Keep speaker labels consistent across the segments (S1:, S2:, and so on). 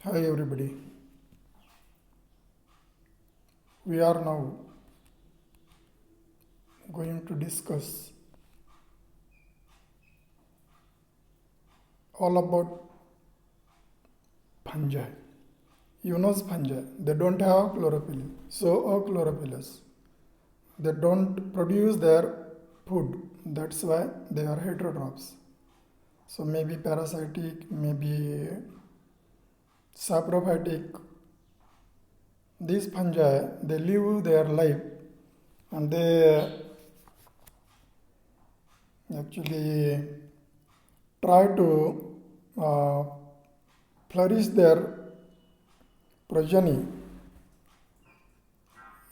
S1: Hi everybody. We are now going to discuss all about fungi. You know fungi. They don't have chlorophyll. So are chlorophylls. They don't produce their food. That's why they are heterotrophs. So maybe parasitic, maybe saprophytic. These fungi, they live their life and they actually try to uh, flourish their progeny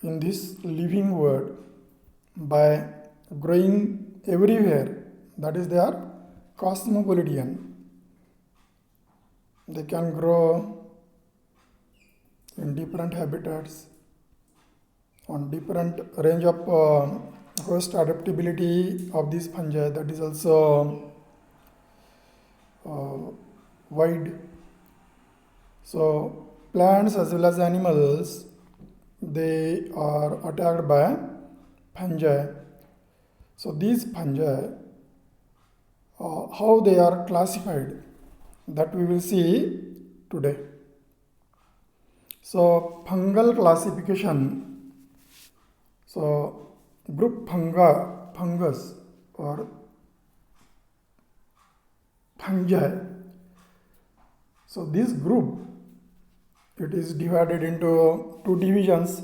S1: in this living world by growing everywhere. That is, they are cosmopolitan. They can grow in different habitats on different range of host adaptability of these fungi. That is also wide. So plants as well as animals, they are attacked by fungi. So these fungi, how they are classified, that we will see today. So fungal classification. So group fungus or fungi. So this group, it is divided into two divisions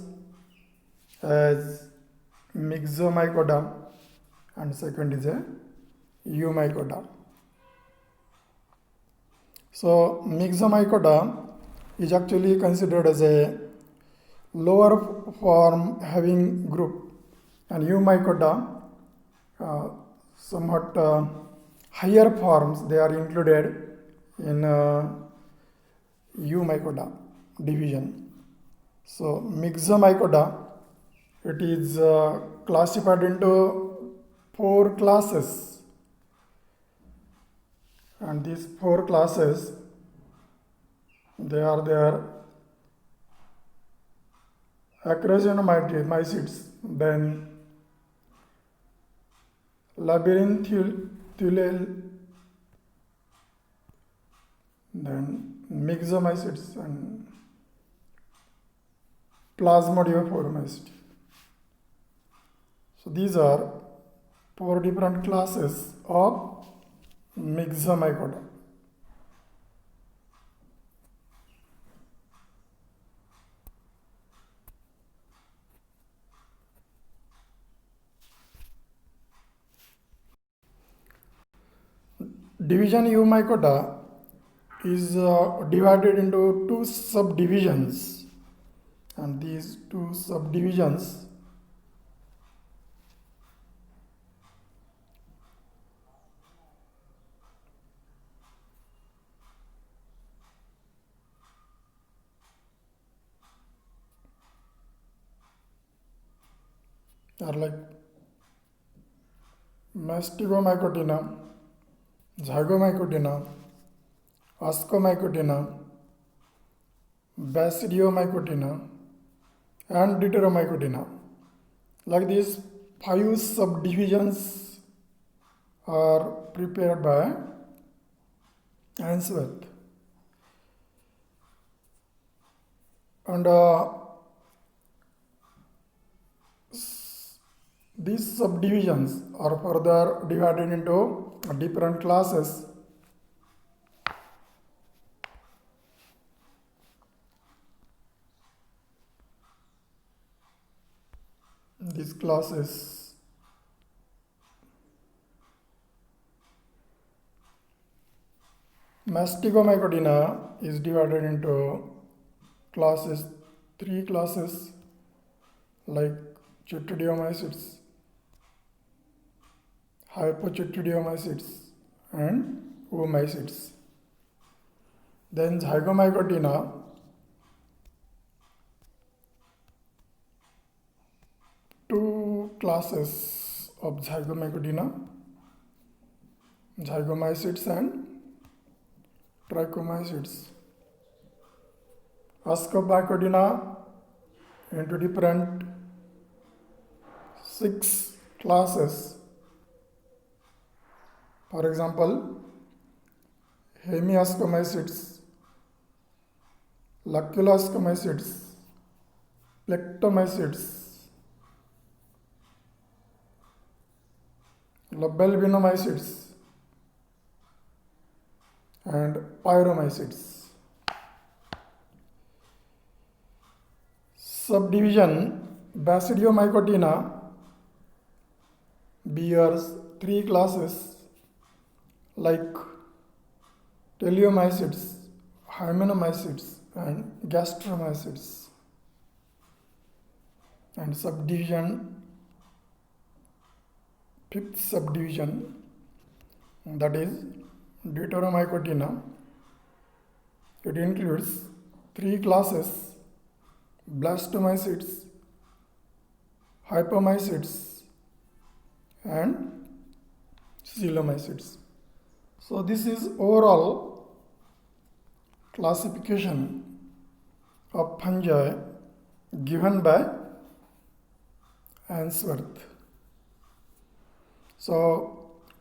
S1: as Myxomycota and second is a Eumycota. So Myxomycota is actually considered as a lower form having group, and Eumycota somewhat higher forms, they are included in Eumycota division. So Myxomycota, it is classified into four classes, and these four classes, they are there: Acrocyanomycetes, then Labyrinthulale, then Myxomycetes and Plasmodiophoromycetes. So these are four different classes of Myxomycota. Division Eumycota is divided into two subdivisions, and these two subdivisions are like Mastigomycotina, Zygomycotina, Ascomycotina, Basidiomycotina, and Deuteromycotina. Like these five subdivisions are prepared by Ainsworth. And these subdivisions are further divided into different classes. These classes Mastigomycotina is divided into classes, three classes like Chytridiomycetes, Hypochytridiomycetes, and Oomycetes. Then Zygomycotina, two classes of Zygomycotina, Zygomycetes and Trichomycetes. Ascophycotina into different 6 classes. For example, hemiascomycetes, loculascomycetes, plectomycetes, lobelbinomycetes, and pyromycetes. Subdivision Basidiomycotina bears 3 classes like teleomycetes, hymenomycetes, and gastromycetes. And subdivision, 5th subdivision, that is Deuteromycotina. It includes 3 classes: blastomycetes, hypomycetes, and coelomycetes. So this is overall classification of fungi given by Ainsworth. So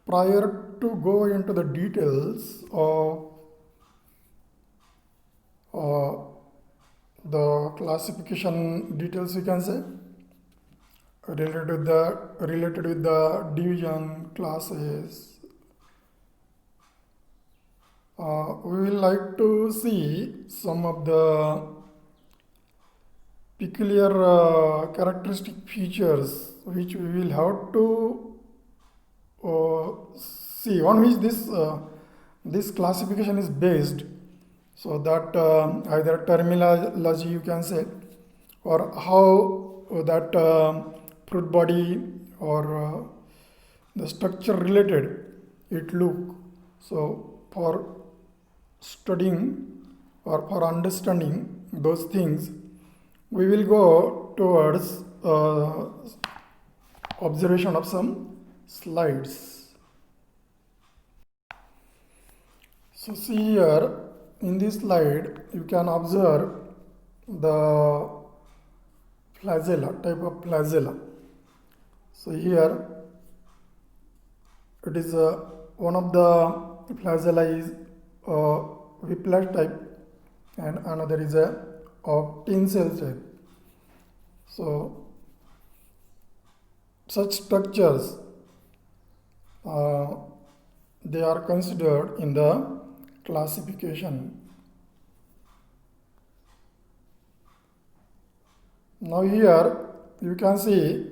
S1: prior to go into the details of the classification details, you can say, related with the division classes, we will like to see some of the peculiar characteristic features which we will have to see, on which this classification is based. So that either terminology, you can say, or how that fruit body or the structure related it look. So for studying or for understanding those things, we will go towards observation of some slides. So see here, in this slide you can observe the flagella, type of flagella. So here it is one of the flagella is whiplash type and another is of tinsel type. So such structures they are considered in the classification. Now here you can see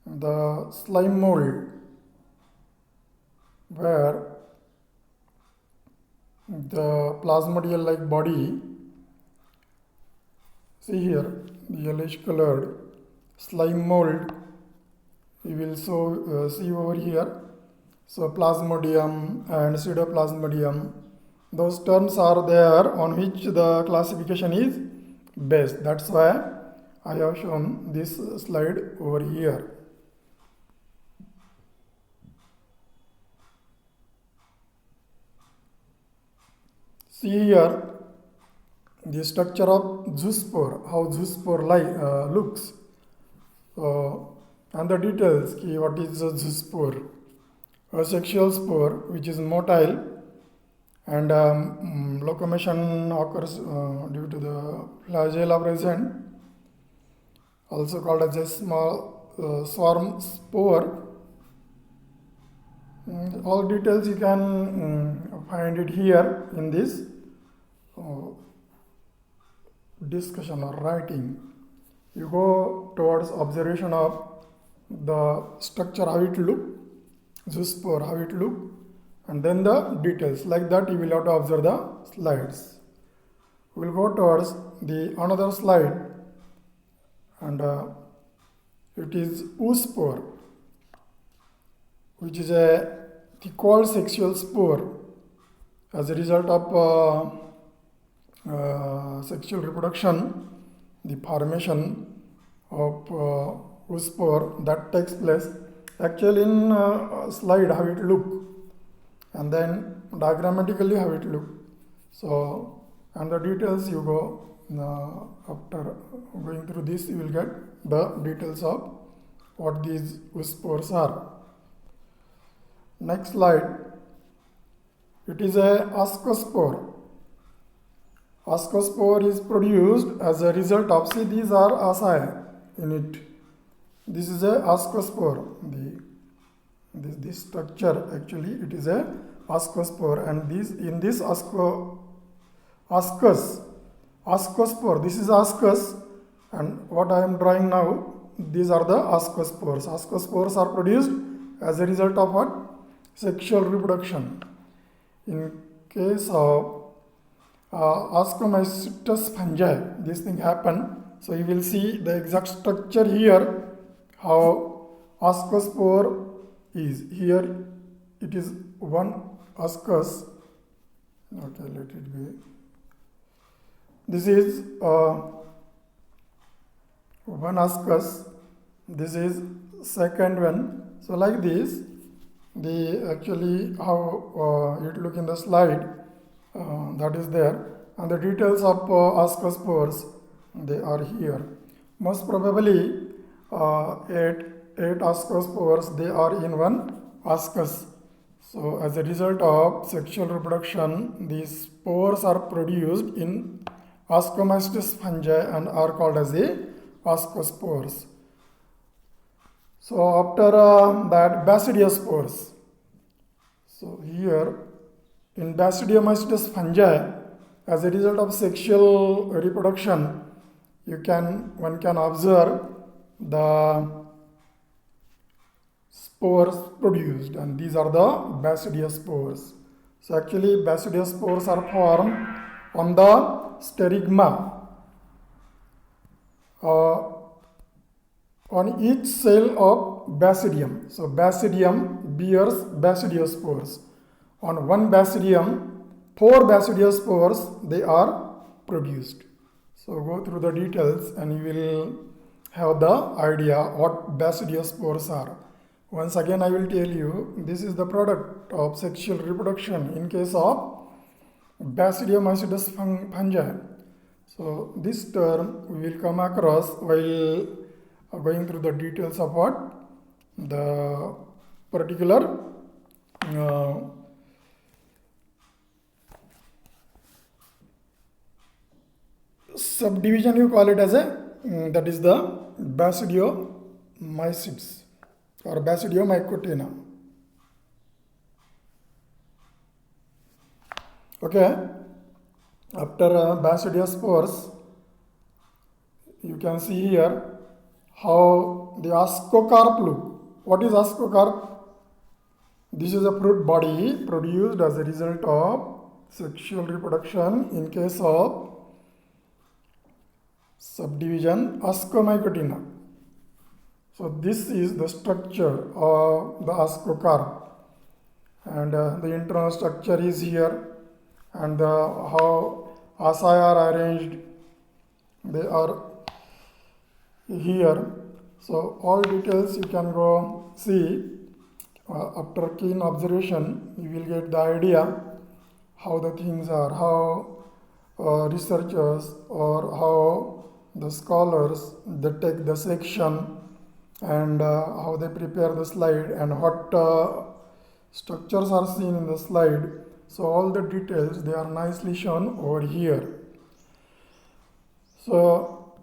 S1: the slime mold where the plasmodial like body, see here the yellowish colored slime mold you will see over here. So plasmodium and pseudoplasmodium, those terms are there on which the classification is based. That's why I have shown this slide over here. See here the structure of zoospore, how zoospore looks, and the details. What is a zoospore? A sexual spore which is motile and locomotion occurs due to the flagella present, also called as a small swarm spore. All details you can find it here in this discussion or writing. You go towards observation of the structure, how it look, zoospore, how it look, and then the details. Like that you will have to observe the slides. We will go towards the another slide, and it is oospore, which is a thick-walled sexual spore as a result of sexual reproduction. The formation of oospore that takes place. Actually in slide how it look, and then diagrammatically how it look. So and the details you go After going through this, you will get the details of what these spores are. Next slide. It is a ascospore. Ascospore is produced as a result of, see, these are asci in it. This is a ascospore. This structure, actually it is a ascospore, and this ascospore, this is ascus, and what I am drawing now, these are the ascospores. Ascospores are produced as a result of what? Sexual reproduction. In case of Ascomycetes fungi, this thing happen. So you will see the exact structure here, how ascospore is. Here it is one ascus. Okay, let it be. This is one ascus. This is second one. So like this, the actually how it look in the slide, that is there, and the details of ascospores, they are here. Most probably eight ascospores, they are in one ascus. So as a result of sexual reproduction, these spores are produced in Ascomycetes fungi and are called as the ascospores. So after that, basidiospores. So here in Basidiomycetes fungi, as a result of sexual reproduction, one can observe the spores produced, and these are the basidiospores. So actually basidiospores are formed on the sterigma. On each cell of basidium. So basidium bears basidiospores. On one basidium, 4 basidiospores, they are produced. So go through the details and you will have the idea what basidiospores are. Once again I will tell you, this is the product of sexual reproduction in case of Basidiomycetes fungi. So this term we will come across while going through the details of what? The particular subdivision, you call it as that is the Basidiomycetes or Basidiomycotina. Okay, after basidiospores, you can see here how the ascocarp look. What is ascocarp? This is a fruit body produced as a result of sexual reproduction in case of subdivision Ascomycotina. So this is the structure of the ascocarp, and the internal structure is here, and how asci are arranged, they are here. So all details you can go see. After keen observation, you will get the idea how the things are, how researchers or how the scholars, they take the section and how they prepare the slide and what structures are seen in the slide. So all the details, they are nicely shown over here. So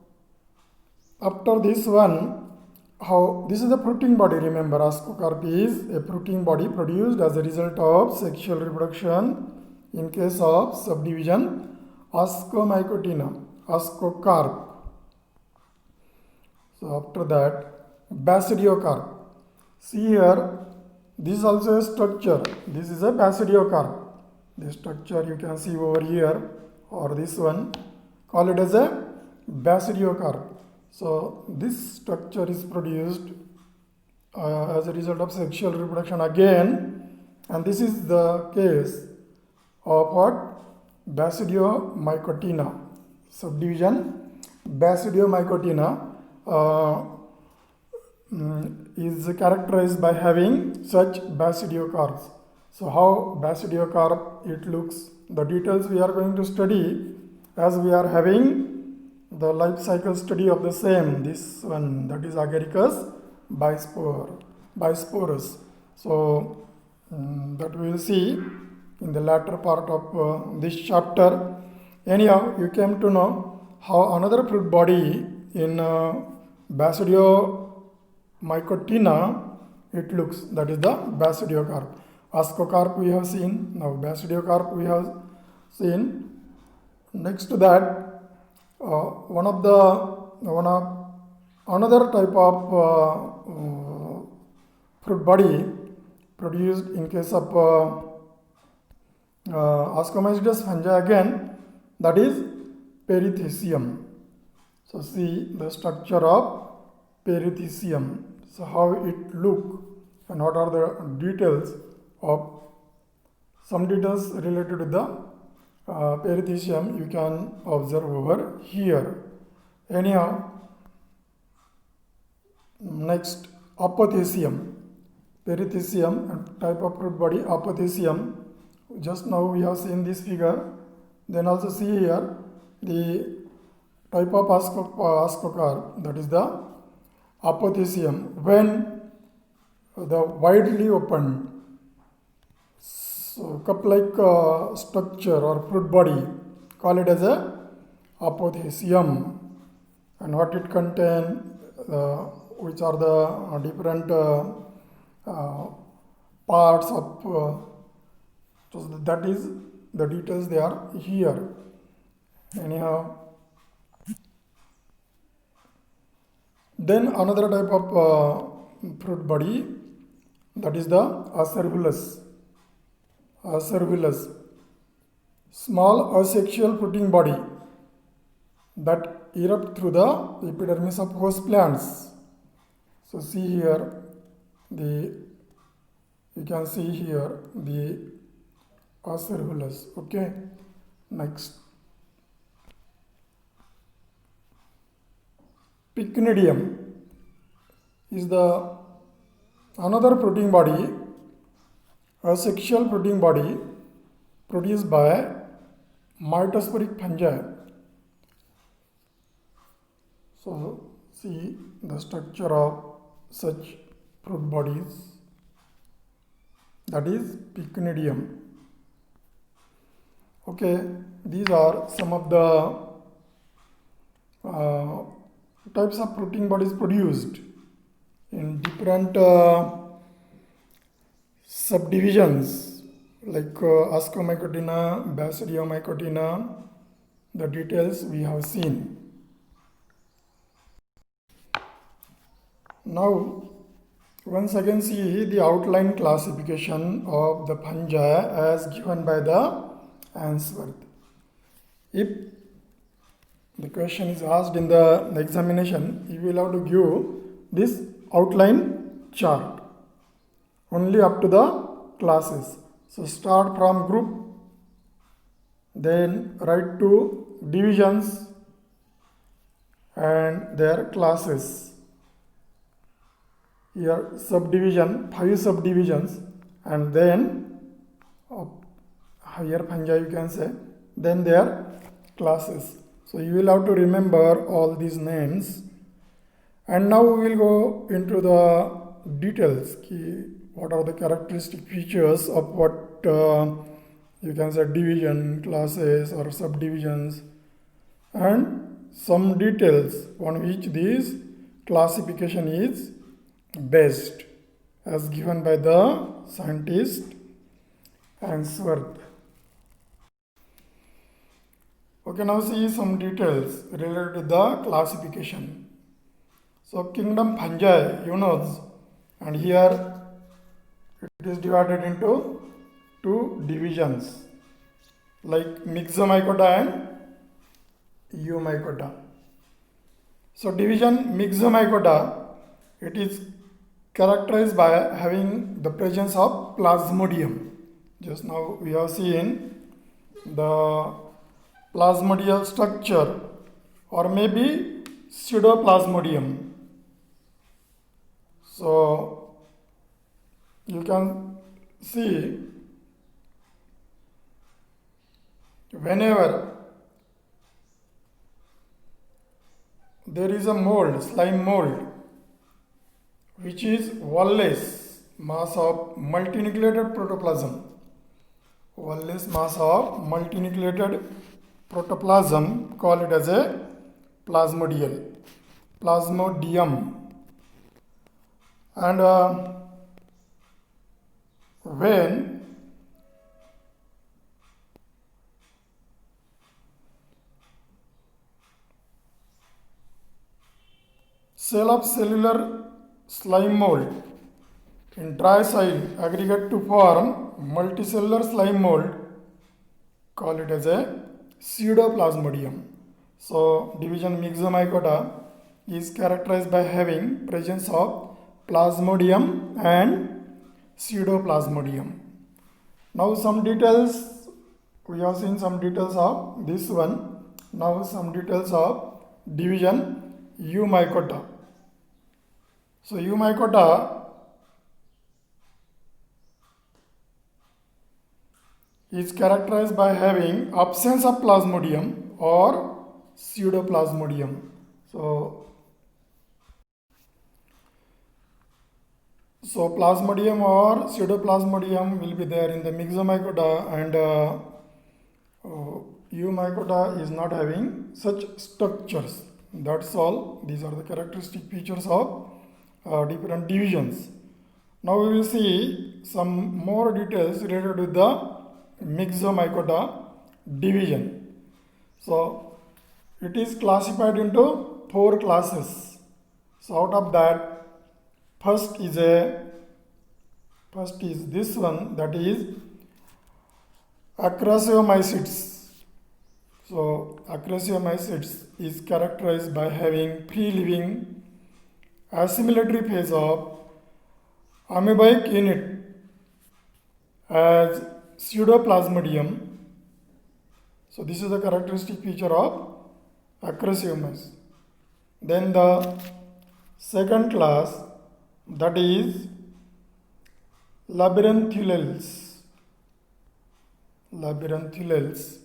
S1: after this one, how this is a fruiting body. Remember, ascocarp is a fruiting body produced as a result of sexual reproduction in case of subdivision Ascomycotina, ascocarp. So after that, basidiocarp. See here, this is also a structure. This is a basidiocarp. The structure you can see over here, or this one, call it as a basidiocarp. So this structure is produced as a result of sexual reproduction again, and this is the case of what? Basidiomycotina. Subdivision Basidiomycotina is characterized by having such basidiocarps. So how basidiocarp it looks, the details we are going to study as we are having the life cycle study of the same, this one, that is Agaricus bisporus. So that we will see in the latter part of this chapter. Anyhow, you came to know how another fruit body in Basidiomycotina it looks, that is the basidiocarp. Ascocarp we have seen, now basidiocarp we have seen. Next to that, another type of fruit body produced in case of Ascomycetes fungi again, that is perithecium. So see the structure of perithecium. So how it look and what are the details of some details related to the perithecium you can observe over here. Anyhow, next apothecium. Perithecium and type of fruit body apothecium. Just now we have seen this figure. Then also see here the type of ascocarp, that is the apothecium. When the widely opened, so cup-like structure or fruit body, call it as a apothecium. And what it contains, which are the different parts of, so that is the details they are here. Anyhow, then another type of fruit body, that is the acervulus. Acervulus, small asexual fruiting body that erupt through the epidermis of host plants. So see here you can see here the acervulus. Okay, next pycnidium is the another fruiting body, a sexual fruiting body produced by mytosporic fungi. So see the structure of such fruit bodies, that is pycnidium. Okay, these are some of the types of fruiting bodies produced in different subdivisions like Ascomycotina, Basidiomycotina. The details we have seen. Now, once again see the outline classification of the fungi as given by the Ainsworth. If the question is asked in the examination, you will have to give this outline chart only up to the classes. So start from group, then write to divisions and their classes. Here subdivision, 5 subdivisions, and then higher fungi you can say, then their classes. So you will have to remember all these names. And now we will go into the details. What are the characteristic features of what you can say division, classes or subdivisions, and some details on which this classification is based as given by the scientist Ainsworth. Okay, now see some details related to the classification. So kingdom fungi, you know, and here it is divided into 2 divisions like Myxomycota and Eumycota. So division Myxomycota, it is characterized by having the presence of plasmodium. Just now we have seen the plasmodial structure or maybe pseudoplasmodium. So you can see whenever there is a mold, slime mold, which is one-less mass of multinucleated protoplasm. One-less mass of multinucleated protoplasm, call it as a plasmodium. And when cell of cellular slime mold in dry soil aggregate to form multicellular slime mold, call it as a pseudoplasmodium. So division Myxomycota is characterized by having presence of plasmodium and pseudoplasmodium. Now some details, we have seen some details of this one. Now some details of division Eumycota. So Eumycota is characterized by having absence of plasmodium or pseudoplasmodium. So plasmodium or pseudoplasmodium will be there in the Myxomycota, and Eumycota is not having such structures. That's all. These are the characteristic features of different divisions. Now we will see some more details related with the Myxomycota division. So it is classified into 4 classes. So out of that, first is this one, that is Acrasiomycetes. So Acrasiomycetes is characterized by having free-living assimilatory phase of amoeboic unit as pseudoplasmodium. So this is the characteristic feature of Acrasiomyces. Then the second class, that is Labyrinthulales.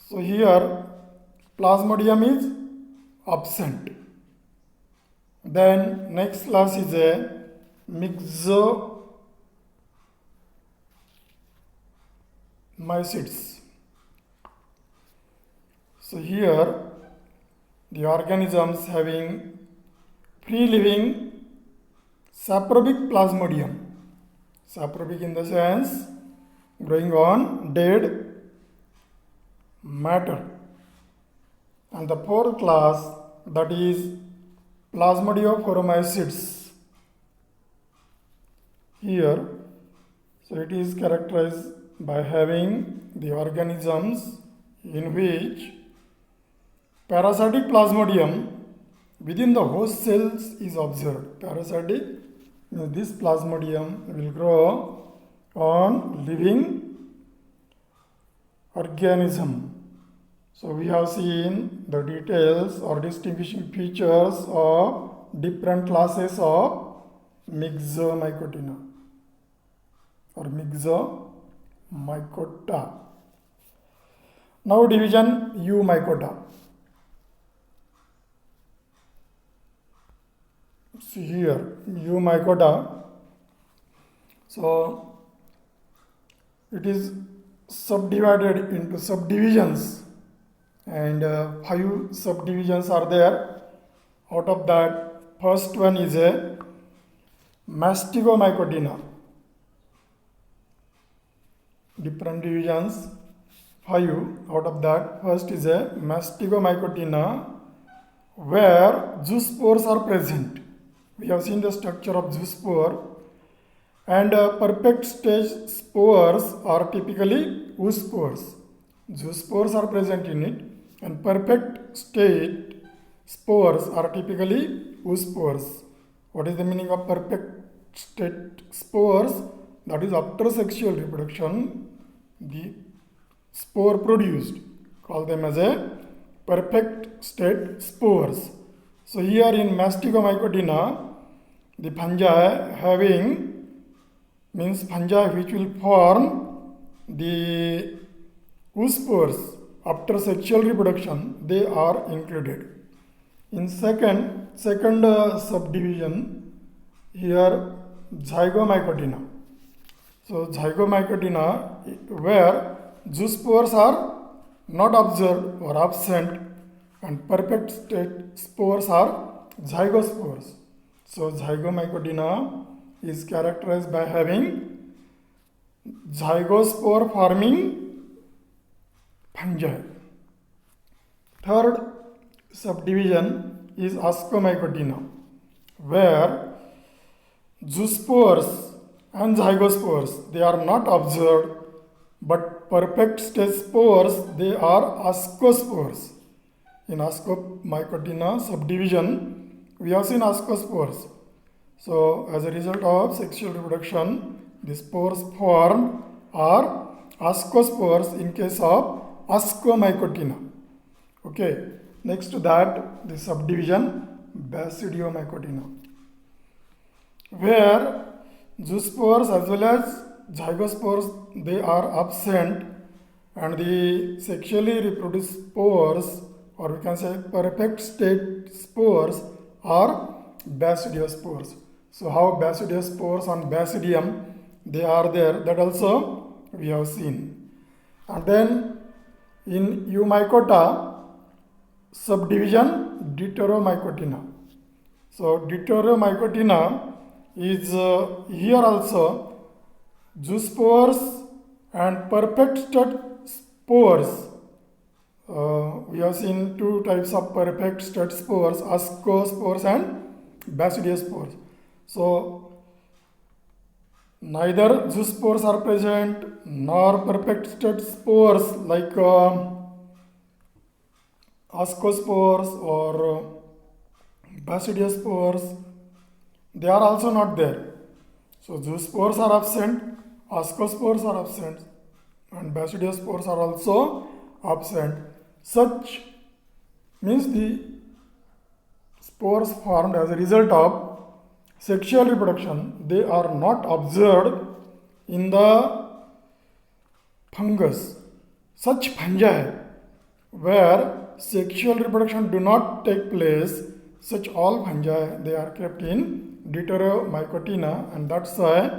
S1: So here plasmodium is absent. Then next class is a Myxomycetes. So here the organisms having free-living saprobic plasmodium. Saprobic in the sense growing on dead matter. And the fourth class, that is Plasmodiophoromycetes. Here, so it is characterized by having the organisms in which parasitic plasmodium within the host cells is observed. Parasitic means this plasmodium will grow on living organism. So we have seen the details or distinguishing features of different classes of Myxomycotina or Myxomycota. Now division Eumycota. See here, Eumycota. So it is subdivided into subdivisions, and 5 subdivisions are there. Out of that, first one is a Mastigomycotina. Different divisions, 5. Out of that, first is a Mastigomycotina, where zoospores are present. We have seen the structure of zoospore, and perfect stage spores are typically oospores. Zoospores are present in it, and perfect state spores are typically oospores. What is the meaning of perfect state spores? That is, after sexual reproduction, the spore produced. Call them as a perfect state spores. So here in Mastigomycotina, the fungi having means fungi which will form the oospores after sexual reproduction, they are included. In second subdivision, here zygomycotina. So zygomycotina, where zoospores are not observed or absent, and perfect state spores are zygospores. So zygomycotina is characterized by having zygospore forming fungi. Third subdivision is ascomycotina, where zoospores and zygospores, they are not observed, but perfect stage spores, they are ascospores. In ascomycotina subdivision, we have seen ascospores. So as a result of sexual reproduction, the spores formed are ascospores in case of ascomycotina. Okay, next to that, the subdivision basidiomycotina, where zoospores as well as zygospores, they are absent, and the sexually reproduced spores, or we can say perfect state spores, are basidiospores. So how basidiospores on basidium, they are there, that also we have seen. And then in Eumycota subdivision, Deuteromycotina. So Deuteromycotina is here also zoospores and perfect state spores. We have seen two types of perfect state spores, ascospores and basidiospores. So neither zoospores are present nor perfect state spores like ascospores or basidiospores, they are also not there. So zoospores are absent, ascospores are absent, and basidiospores are also absent. Such means the spores formed as a result of sexual reproduction, they are not observed in the fungus. Such fungi where sexual reproduction do not take place, such all fungi, they are kept in Deuteromycotina, and that's why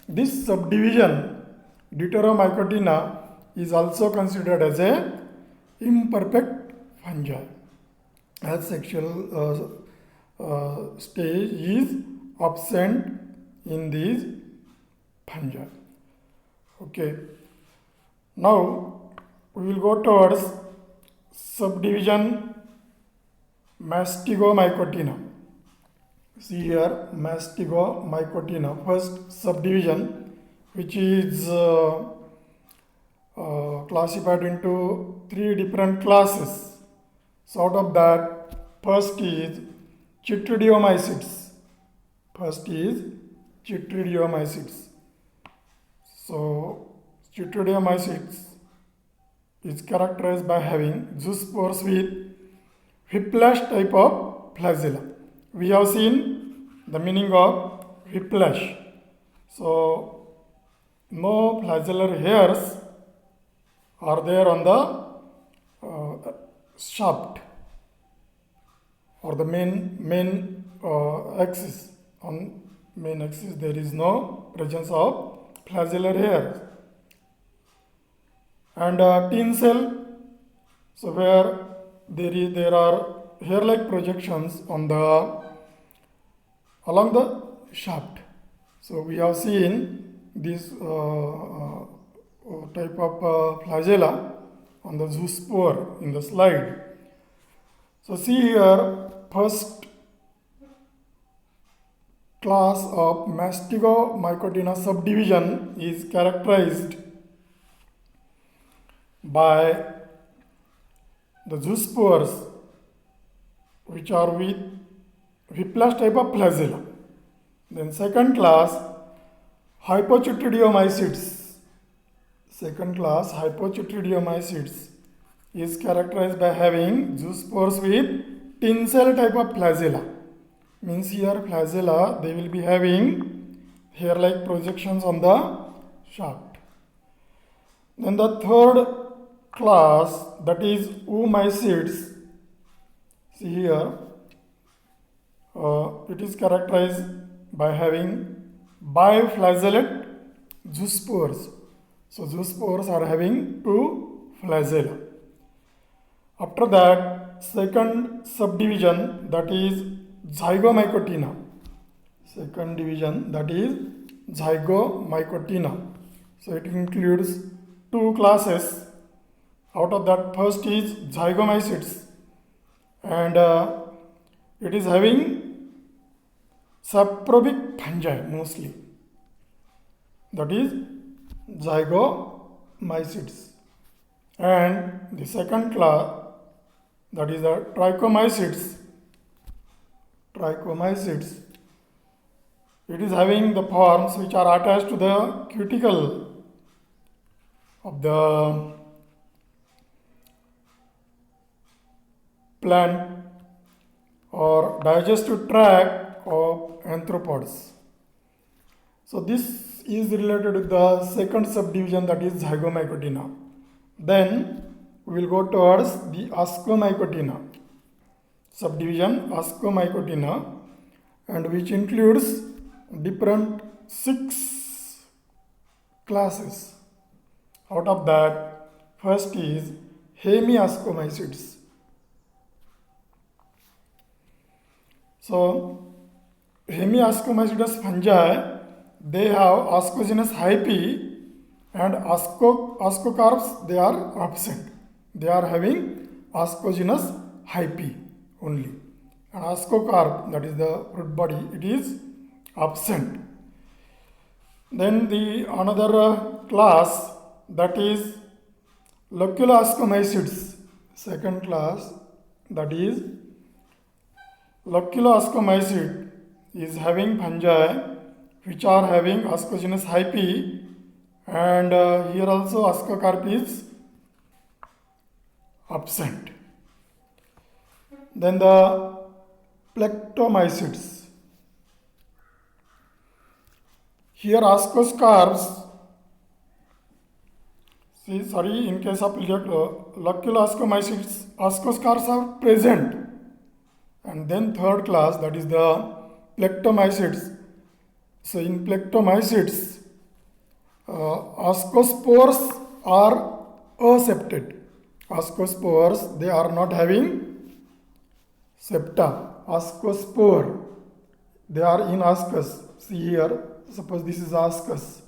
S1: this subdivision Deuteromycotina is also considered as a imperfect fungi, as sexual stage is absent in these fungi. Okay, now we will go towards subdivision Mastigomycotina. See here, Mastigomycotina, first subdivision, which is classified into three different classes. So out of that, first is Chytridiomycetes. So Chytridiomycetes is characterized by having zoospores with whiplash type of flagella. We have seen the meaning of whiplash. So no flagellar hairs are there on the shaft or the main axis. On main axis there is no presence of flagellar hairs. And tin cell, so where there are hair-like projections on along the shaft. So we have seen this type of flagella on the zoospore in the slide. So see here, first class of Mastigomycotina subdivision is characterized by the zoospores which are with whiplash type of flagella. Then second class, Hypochytridiomycetes. Second class, Hypochytridiomycetes is characterized by having zoospores with tin cell type of flagella. Means here flagella, they will be having hair-like projections on the shaft. Then the third class, that is Oomycetes. See here, It is characterized by having biflagellate zoospores. So zoospores are having two flagella. After that, second subdivision, that is zygomycotina. Second division, that is zygomycotina. So it includes two classes. Out of that, first is zygomycetes, and it is having saprobic fungi mostly. That is zygomycetes. And the second class, that is the trichomycetes. Trichomycetes. It is having the forms which are attached to the cuticle of the plant or digestive tract of arthropods. So this is related with the second subdivision, that is zygomycotina. Then we will go towards the ascomycotina subdivision, ascomycotina, and which includes different 6 classes. Out of that, first is hemiascomycetes. So hemiascomycetes fungi, they have ascogenous hyphae, and ascocarps, they are absent. They are having ascogenous hyphae only. And ascocarp, that is the fruit body, it is absent. Then the another class, that is loculoascomycetes. Second class, that is loculoascomycete, is having fungi which are having ascogenous hyphae, and here also ascocarp is absent. Then the plectomycetes. Here ascocarps, in case of loculoascomycetes, ascocarps are present. And then third class, that is the plectomycetes. So in plectomycetes, ascospores are aseptate. Ascospores, they are not having septa. Ascospore, they are in ascus. See here, suppose this is ascus.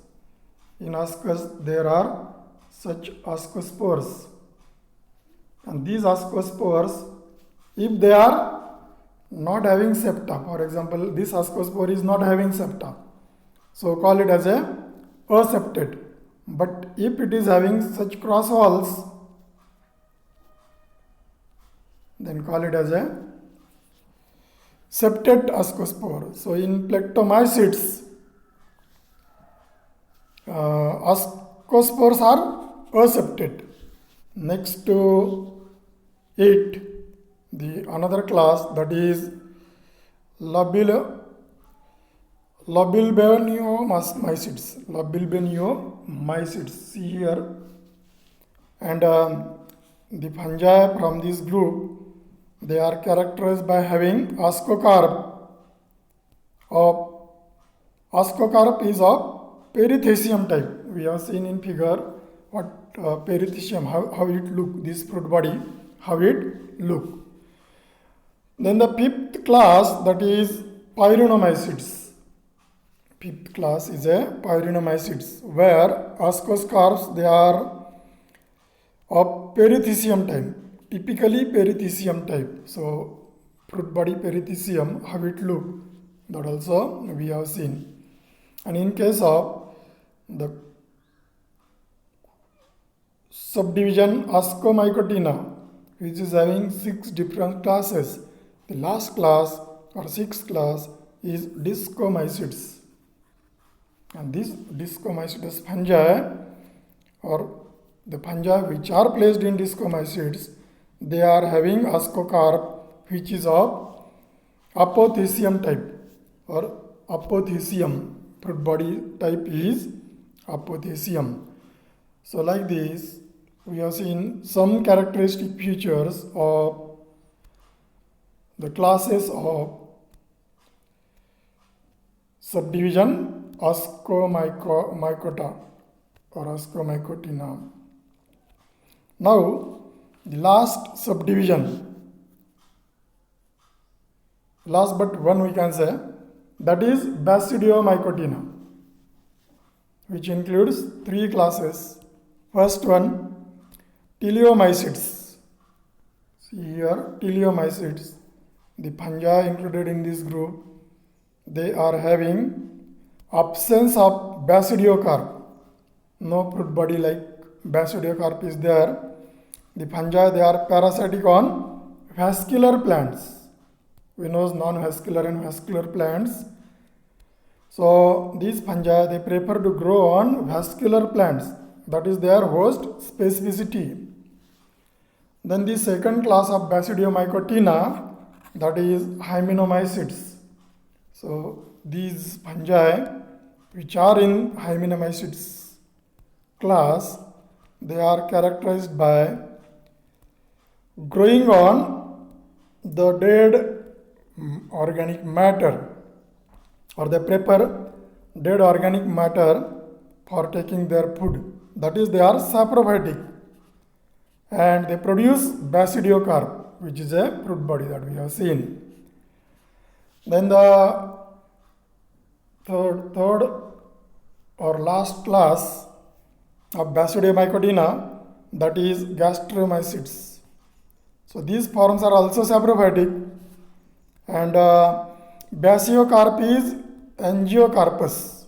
S1: In ascus, there are such ascospores. And these ascospores, if they are not having septa, for example, this ascospore is not having septa, so call it as a aseptate. But if it is having such cross walls, then call it as a septate ascospore. So in plectomycetes, ascospores are aseptate. Next to it, the another class, that is lobilbeniomycetes. Lobilbeniomycetes, see here. And the fungi from this group, they are characterized by having ascocarp. Ascocarp is of perithecium type. We have seen in figure what perithecium, how it look, this fruit body, how it look. Then the fifth class, that is pyrinomycetes. Fifth class is a pyrinomycetes, where ascocarps, they are of perithecium type, typically perithecium type. So fruit body perithecium, how it look, that also we have seen. And in case of the subdivision ascomycotina, which is having 6 different classes, the last class or 6th class is discomycetes. And these discomycetes fungi, or the fungi which are placed in discomycetes, they are having ascocarp which is of apothecium type, or apothecium. Fruit body type is apothecium. So like this, we have seen some characteristic features of the classes of subdivision Ascomycota or Ascomycotina. Now the last subdivision, last but one we can say, that is Basidiomycotina, which includes three classes. First one, Teleomycetes. See here, Teleomycetes, the fungi included in this group, they are having absence of basidiocarp. No fruit body like basidiocarp is there. The fungi, they are parasitic on vascular plants. We know non-vascular and vascular plants. So these fungi, they prefer to grow on vascular plants. That is their host specificity. Then the second class of Basidiomycotina, that is Hymenomycetes. So these fungi which are in Hymenomycetes class, they are characterized by growing on the dead organic matter, or they prefer dead organic matter for taking their food. That is, they are saprophytic, and they produce basidiocarp, which is a fruit body that we have seen. Then the third or last class of Basidiomycotina, that is Gastromycetes. So these forms are also saprophytic, and basiocarp is Angiocarpus.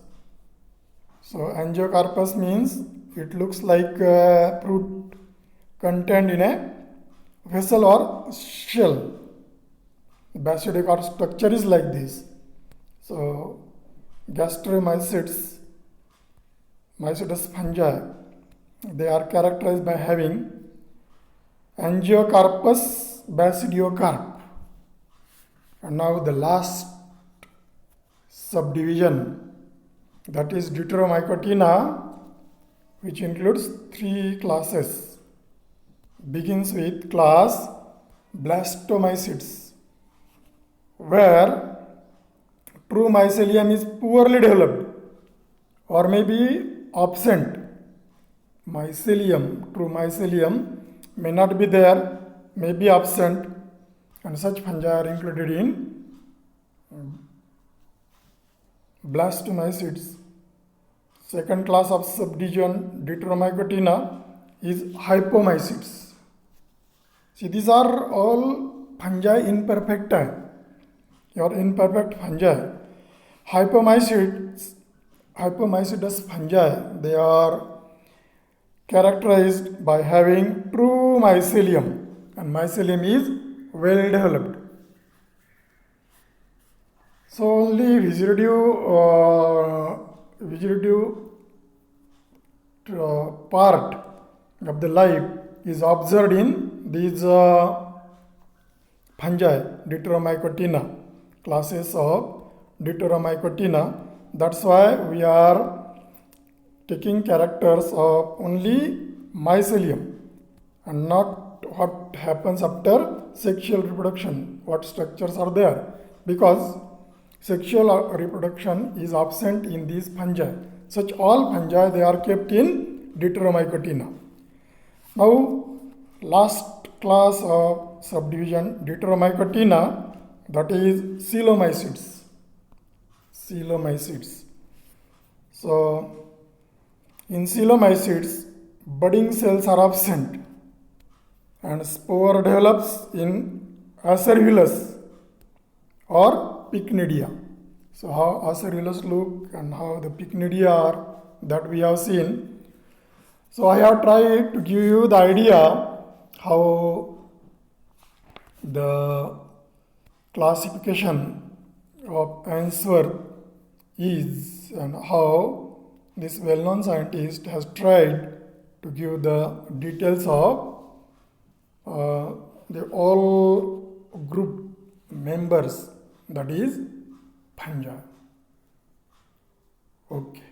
S1: So Angiocarpus means it looks like fruit contained in a vessel or shell. Basidiocarp structure is like this. So Gastromycetes, mycetes fungi, they are characterized by having Angiocarpus basidiocarp. And now the last subdivision, that is Deuteromycotina, which includes three classes. Begins with class Blastomycetes, where true mycelium is poorly developed or may be absent. True mycelium may not be there, may be absent, and such fungi are included in Blastomycetes. Second class of subdivision Deuteromycotina is Hypomycetes. See, these are all fungi imperfecta, or imperfect fungi. Hypomycetes fungi, they are characterized by having true mycelium, and mycelium is well developed. So only vegetative part of the life is observed in these fungi, Deuteromycotina, classes of Deuteromycotina. That's why we are taking characters of only mycelium and not what happens after sexual reproduction, what structures are there, because sexual reproduction is absent in these fungi. Such all fungi, they are kept in Deuteromycotina. Now, last class of subdivision Deuteromycotina, that is Coelomycetes. So in Coelomycetes, budding cells are absent and spore develops in acerulus or pycnidia. So how acerulus look and how the pycnidia are, that we have seen. So I have tried to give you the idea how the classification of Ainsworth is, and how this well-known scientist has tried to give the details of the all group members, that is fungi. Okay.